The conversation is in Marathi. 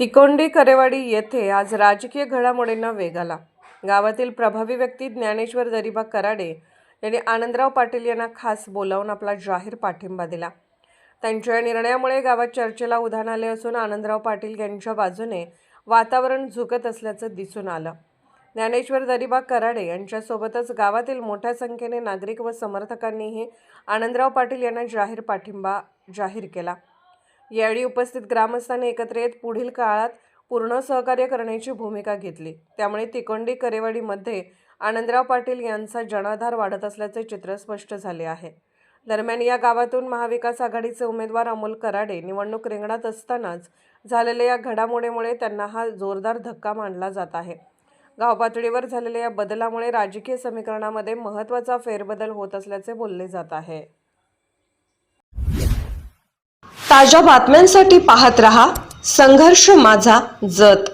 तिकोंडी करेवाडी येथे आज राजकीय घडामोडींना वेग आला। गावातील प्रभावी व्यक्ती ज्ञानेश्वर दरिबा कराडे यांनी आनंदराव पाटील यांना खास बोलावून आपला जाहीर पाठिंबा दिला। त्यांच्या निर्णयामुळे गावात चर्चेला उधाण आले असून आनंदराव पाटील यांच्या बाजूने वातावरण झुकत असल्याचं दिसून आलं। ज्ञानेश्वर दरिबा कराडे यांच्यासोबतच गावातील मोठ्या संख्येने नागरिक व समर्थकांनीही आनंदराव पाटील यांना जाहीर पाठिंबा जाहीर केला। यावेळी उपस्थित ग्रामस्थांनी एकत्र येत पुढील काळात पूर्ण सहकार्य करण्याची भूमिका घेतली। त्यामुळे तिकोंडी करेवाडीमध्ये आनंदराव पाटील यांचा जनाधार वाढत असल्याचे चित्र स्पष्ट झाले आहे। दरम्यान या गावातून महाविकास आघाडीचे उमेदवार अमोल कराडे निवडणूक रिंगणात असतानाच झालेल्या या घडामोडीमुळे त्यांना हा जोरदार धक्का मानला जात आहे। गाव पातळीवर झालेल्या या बदलामुळे राजकीय समीकरणामध्ये महत्त्वाचा फेरबदल होत असल्याचे बोलले जात आहे। ताज्या बातम्यांसाठी पाहत रहा संघर्ष माझा जत।